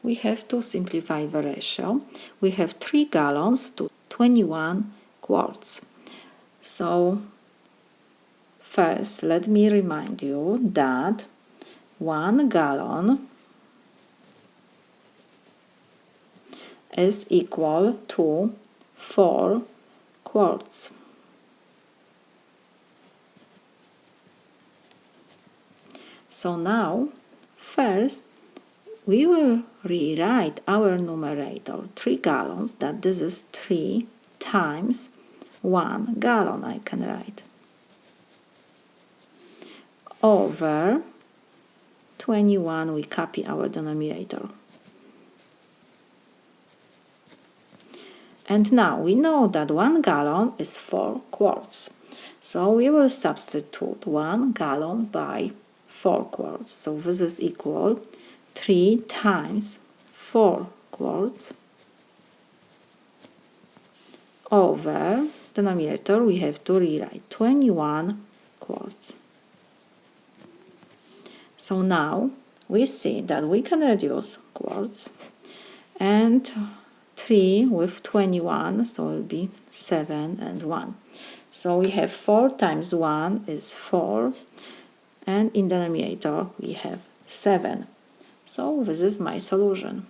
we have to simplify the ratio. We have 3 gallons to 21 quarts. So first, let me remind you that 1 gallon is equal to 4 quarts. So now, first, we will rewrite our numerator 3 gallons, that this is 3 times 1 gallon, I can write, over 21, we copy our denominator. And now we know that 1 gallon is 4 quarts. So we will substitute 1 gallon by 4 quarts. So this is equal 3 times 4 quarts over denominator, we have to rewrite 21 quarts. So now we see that we can reduce quarts, and 3 with 21, so it will be 7 and 1. So we have 4 times 1 is 4, and in denominator we have 7. So this is my solution.